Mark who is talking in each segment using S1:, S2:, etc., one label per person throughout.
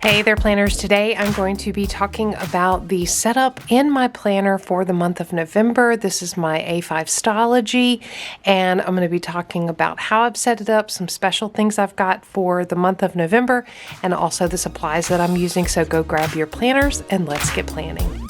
S1: Hey there, planners. Today I'm going to be talking about the setup in my planner for the month of November. This is my A5 Stalogy, and I'm going to be talking about how I've set it up, some special things I've got for the month of November, and also the supplies that I'm using. So go grab your planners and let's get planning.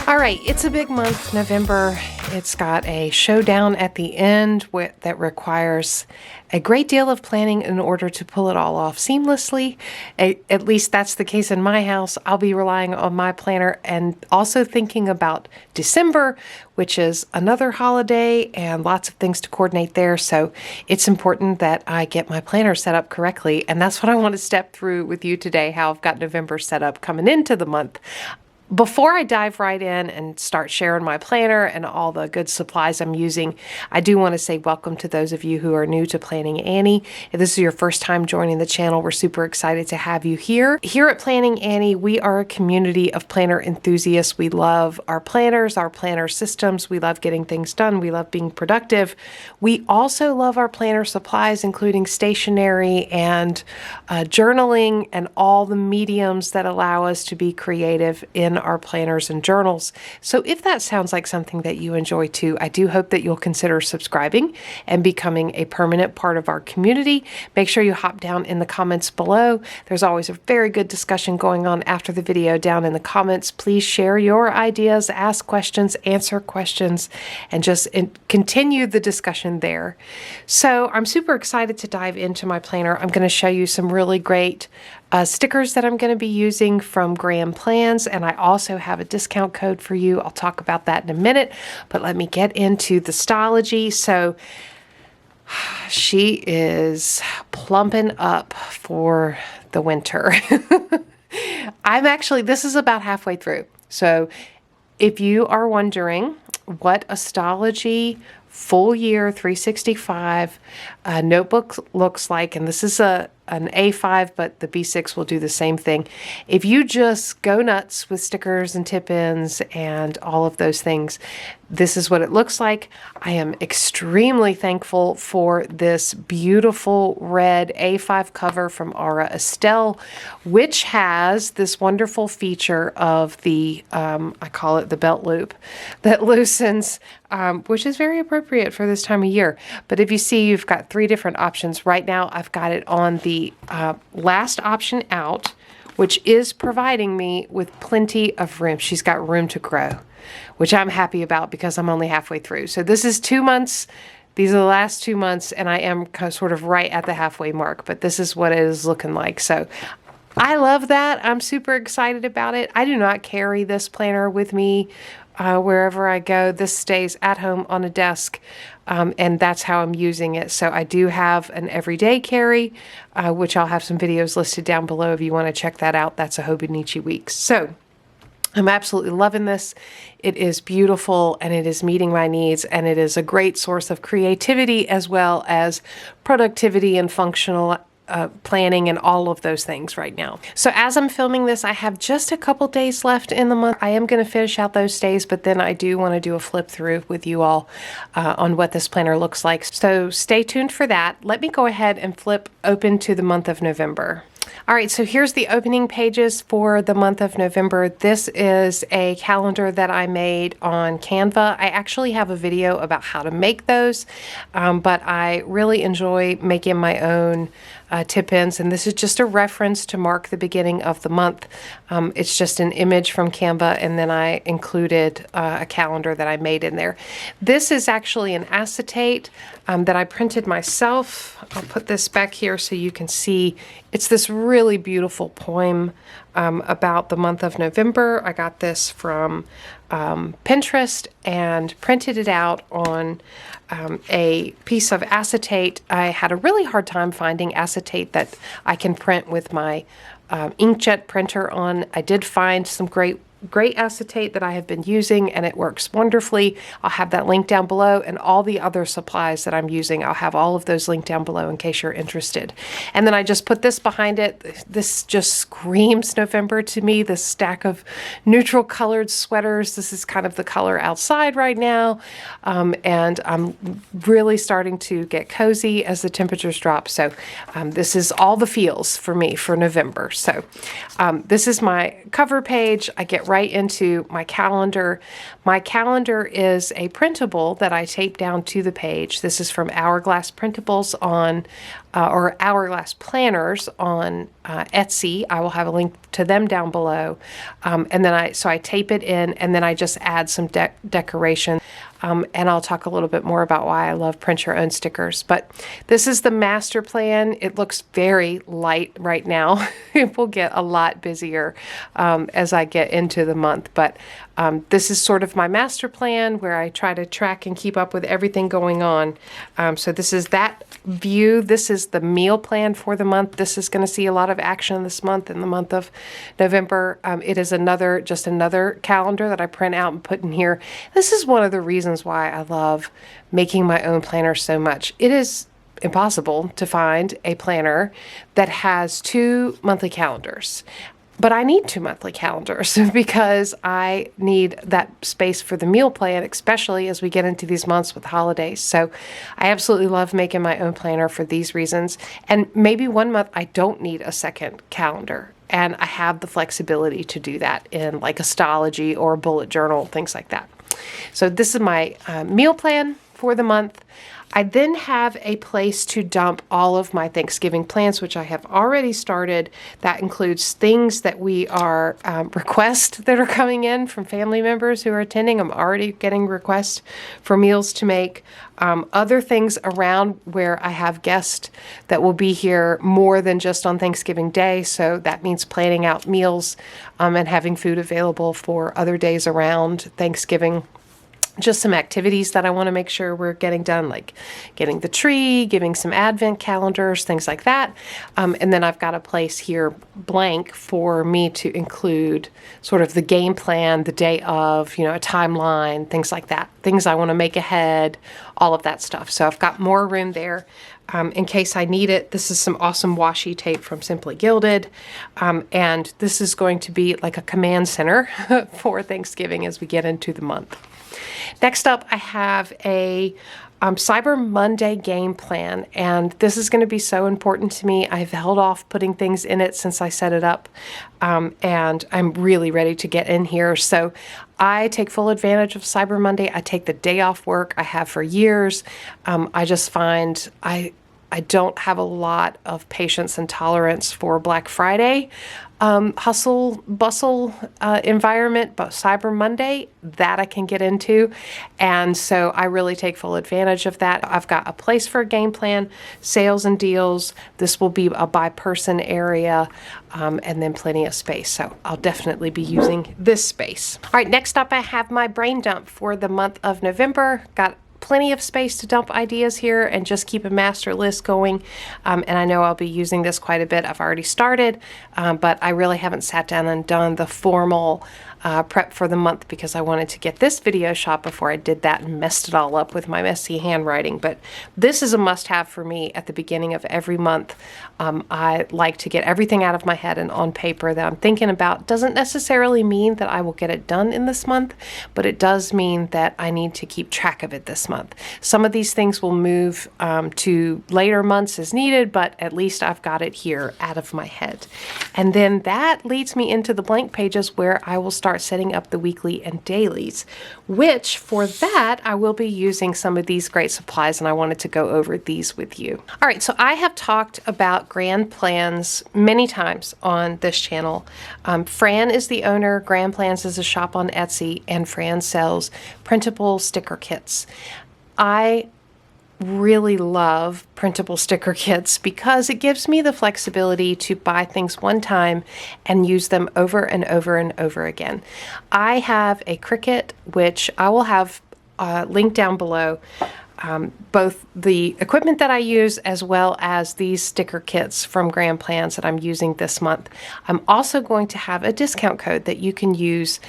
S1: All right, it's a big month, November. It's got a showdown at the end that requires a great deal of planning in order to pull it all off seamlessly. At least that's the case in my house. I'll be relying on my planner and also thinking about December, which is another holiday and lots of things to coordinate there. So it's important that I get my planner set up correctly. And that's what I want to step through with you today, how I've got November set up coming into the month. Before I dive right in and start sharing my planner and all the good supplies I'm using, I do want to say welcome to those of you who are new to Planning Annie. If this is your first time joining the channel, we're super excited to have you here. Here at Planning Annie, we are a community of planner enthusiasts. We love our planners, our planner systems. We love getting things done. We love being productive. We also love our planner supplies, including stationery and journaling and all the mediums that allow us to be creative in our planners and journals. So if that sounds like something that you enjoy too, I do hope that you'll consider subscribing and becoming a permanent part of our community. Make sure you hop down in the comments below. There's always a very good discussion going on after the video down in the comments. Please share your ideas, ask questions, answer questions, and just continue the discussion there. So I'm super excited to dive into my planner. I'm going to show you some really great stickers that I'm going to be using from Graham Plans, and I also have a discount code for you. I'll talk about that in a minute, but let me get into the Stalogy. So she is plumping up for the winter. This is about halfway through. So if you are wondering what a Stalogy full year 365 notebook looks like, and this is an A5, but the B6 will do the same thing. If you just go nuts with stickers and tip-ins and all of those things, this is what it looks like. I am extremely thankful for this beautiful red A5 cover from Aura Estelle, which has this wonderful feature of the, I call it the belt loop, that loosens, which is very appropriate for this time of year. But if you see, you've got three different options. Right now, I've got it on the last option out, which is providing me with plenty of room. She's got room to grow, which I'm happy about because I'm only halfway through. So this is 2 months. These are the last 2 months, and I am sort of right at the halfway mark, but this is what it is looking like. So I love that. I'm super excited about it. I do not carry this planner with me wherever I go. This stays at home on a desk, and that's how I'm using it. So I do have an everyday carry, which I'll have some videos listed down below if you want to check that out. That's a Hobonichi Weeks. So I'm absolutely loving this. It is beautiful, and it is meeting my needs, and it is a great source of creativity as well as productivity and functional planning and all of those things right now. So as I'm filming this, I have just a couple days left in the month. I am going to finish out those days, but then I do want to do a flip through with you all on what this planner looks like. So stay tuned for that. Let me go ahead and flip open to the month of November. All right, so here's the opening pages for the month of November. This is a calendar that I made on Canva. I actually have a video about how to make those, but I really enjoy making my own tip-ins, and this is just a reference to mark the beginning of the month. It's just an image from Canva, and then I included a calendar that I made in there. This is actually an acetate that I printed myself. I'll put this back here so you can see. It's this really beautiful poem about the month of November. I got this from Pinterest and printed it out on a piece of acetate. I had a really hard time finding acetate that I can print with my inkjet printer on. I did find some great great acetate that I have been using, and it works wonderfully. I'll have that link down below, and all the other supplies that I'm using, I'll have all of those linked down below in case you're interested. And then I just put this behind it. This just screams November to me, this stack of neutral colored sweaters. This is kind of the color outside right now, and I'm really starting to get cozy as the temperatures drop. So this is all the feels for me for November. So this is my cover page. I get right into my calendar. My calendar is a printable that I tape down to the page. This is from Hourglass Printables on, or Hourglass Planners on Etsy. I will have a link to them down below. And then I tape it in, and then I just add some decoration. And I'll talk a little bit more about why I love print your own stickers. But this is the master plan. It looks very light right now. It will get a lot busier as I get into the month. But this is sort of my master plan where I try to track and keep up with everything going on. So this is that view. This is the meal plan for the month. This is going to see a lot of action this month, in the month of November. It is just another calendar that I print out and put in here. This is one of the reasons why I love making my own planner so much. It is impossible to find a planner that has 2 monthly calendars. But I need 2 monthly calendars because I need that space for the meal plan, especially as we get into these months with holidays. So I absolutely love making my own planner for these reasons. And maybe one month I don't need a second calendar, and I have the flexibility to do that in like a Stalogy or a bullet journal, things like that. So this is my meal plan for the month. I then have a place to dump all of my Thanksgiving plans, which I have already started. That includes things that we are requests that are coming in from family members who are attending. I'm already getting requests for meals to make. Other things around where I have guests that will be here more than just on Thanksgiving Day. So that means planning out meals and having food available for other days around Thanksgiving. Just some activities that I want to make sure we're getting done, like getting the tree, giving some advent calendars, things like that. And then I've got a place here blank for me to include sort of the game plan, the day of, a timeline, things like that, things I want to make ahead, all of that stuff. So I've got more room there in case I need it. This is some awesome washi tape from Simply Gilded. And this is going to be like a command center for Thanksgiving as we get into the month. Next up, I have a Cyber Monday game plan, and this is going to be so important to me. I've held off putting things in it since I set it up, and I'm really ready to get in here. So I take full advantage of Cyber Monday. I take the day off work. I have for years. I just find I don't have a lot of patience and tolerance for Black Friday hustle, bustle environment, but Cyber Monday, that I can get into. And so I really take full advantage of that. I've got a place for a game plan, sales and deals. This will be a by person area, and then plenty of space. So I'll definitely be using this space. All right, next up, I have my brain dump for the month of November. Got plenty of space to dump ideas here and just keep a master list going. And I know I'll be using this quite a bit. I've already started, but I really haven't sat down and done the formal prep for the month because I wanted to get this video shot before I did that and messed it all up with my messy handwriting. But this is a must-have for me at the beginning of every month. I like to get everything out of my head and on paper that I'm thinking about. Doesn't necessarily mean that I will get it done in this month, but it does mean that I need to keep track of it this month. Some of these things will move to later months as needed, but at least I've got it here out of my head. And then that leads me into the blank pages where I will start setting up the weekly and dailies, which for that I will be using some of these great supplies, and I wanted to go over these with you. All right, so I have talked about Grand Plans many times on this channel. Fran is the owner. Grand Plans is a shop on Etsy, and Fran sells printable sticker kits. I really love printable sticker kits because it gives me the flexibility to buy things one time and use them over and over and over again. I have a Cricut, which I will have linked down below. both the equipment that I use as well as these sticker kits from Grand Plans that I'm using this month. I'm also going to have a discount code that you can use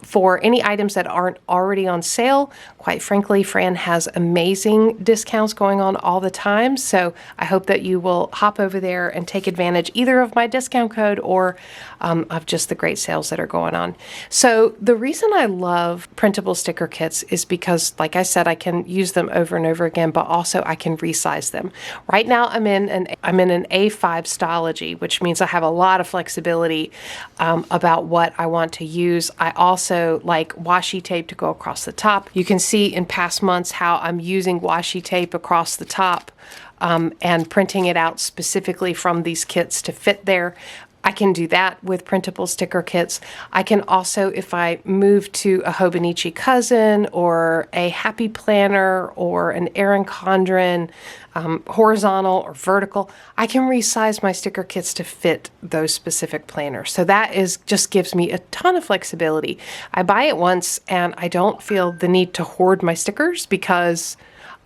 S1: for any items that aren't already on sale. Quite frankly, Fran has amazing discounts going on all the time, so I hope that you will hop over there and take advantage either of my discount code or of just the great sales that are going on. So the reason I love printable sticker kits is because, like I said, I can use them over and over again, but also I can resize them. Right now I'm in an A5 Stalogy, which means I have a lot of flexibility about what I want to use. I also like washi tape to go across the top. You can see in past months how I'm using washi tape across the top and printing it out specifically from these kits to fit there. I can do that with printable sticker kits. I can also, if I move to a Hobonichi Cousin or a Happy Planner or an Erin Condren, horizontal or vertical, I can resize my sticker kits to fit those specific planners. So that just gives me a ton of flexibility. I buy it once and I don't feel the need to hoard my stickers because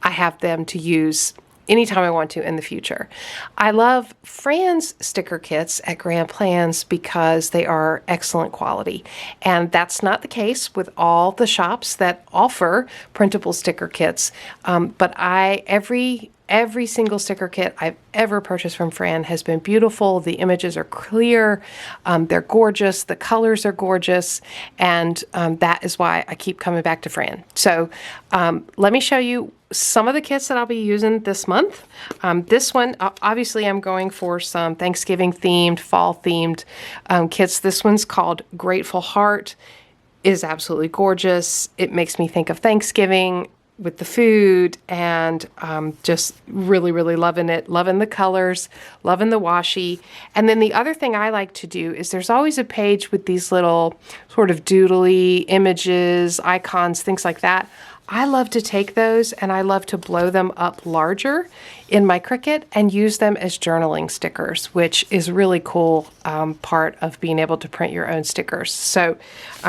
S1: I have them to use anytime I want to in the future. I love Fran's sticker kits at Grand Plans because they are excellent quality. And that's not the case with all the shops that offer printable sticker kits. But every single sticker kit I've ever purchased from Fran has been beautiful. The images are clear, they're gorgeous, the colors are gorgeous, and that is why I keep coming back to Fran. So let me show you some of the kits that I'll be using this month. This one, obviously I'm going for some Thanksgiving themed, fall themed kits. This one's called Grateful Heart. It is absolutely gorgeous. It makes me think of Thanksgiving with the food, and just really, really loving it. Loving the colors, loving the washi. And then the other thing I like to do is there's always a page with these little sort of doodly images, icons, things like that. I love to take those and I love to blow them up larger in my Cricut and use them as journaling stickers, which is really cool part of being able to print your own stickers. So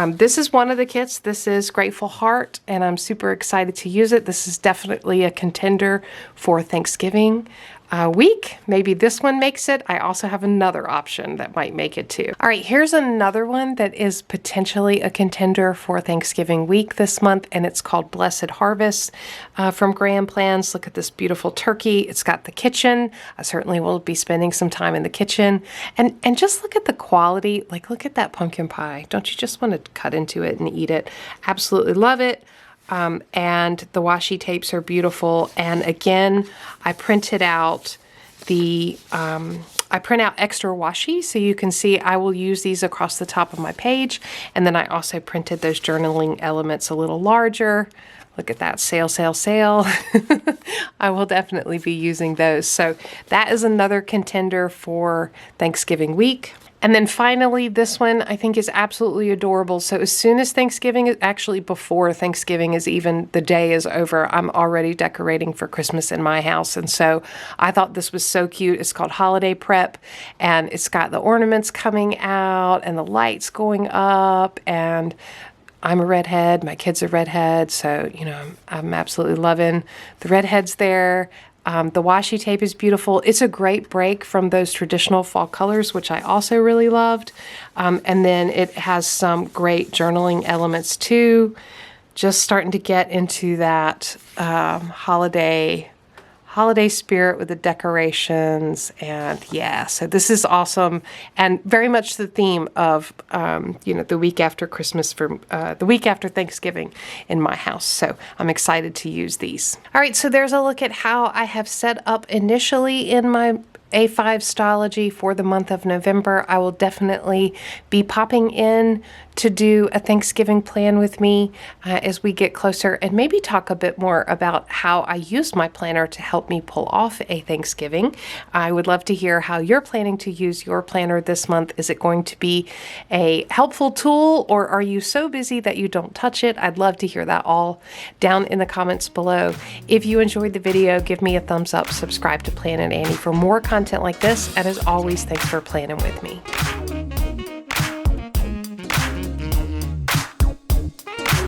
S1: this is one of the kits. This is Grateful Heart, and I'm super excited to use it. This is definitely a contender for Thanksgiving week. Maybe this one makes it. I also have another option that might make it too. All right, here's another one that is potentially a contender for Thanksgiving week this month, and it's called Blessed Harvest from Grand Plans. Look at this beautiful turkey. It's got the kitchen. I certainly will be spending some time in the kitchen. And just look at the quality. Like, look at that pumpkin pie. Don't you just want to cut into it and eat it? Absolutely love it. And the washi tapes are beautiful. And again, I printed out I print out extra washi, so you can see I will use these across the top of my page. And then I also printed those journaling elements a little larger. Look at that, sale, sale, sale. I will definitely be using those. So that is another contender for Thanksgiving week. And then finally, this one I think is absolutely adorable. So as soon as Thanksgiving, actually before Thanksgiving is even, the day is over, I'm already decorating for Christmas in my house. And so I thought this was so cute. It's called Holiday Prep, and it's got the ornaments coming out and the lights going up, and I'm a redhead, my kids are redhead, so, you know, I'm absolutely loving the redheads there. The washi tape is beautiful. It's a great break from those traditional fall colors, which I also really loved. And then it has some great journaling elements too. Just starting to get into that holiday spirit with the decorations. And yeah, so this is awesome and very much the theme of, the week after Christmas, the week after Thanksgiving in my house. So I'm excited to use these. All right, so there's a look at how I have set up initially in my A5 Stalogy for the month of November. I will definitely be popping in to do a Thanksgiving plan with me as we get closer, and maybe talk a bit more about how I use my planner to help me pull off a Thanksgiving. I would love to hear how you're planning to use your planner this month. Is it going to be a helpful tool, or are you so busy that you don't touch it? I'd love to hear that all down in the comments below. If you enjoyed the video, give me a thumbs up, subscribe to Plannin' Annie for more content like this, and as always, thanks for planning with me.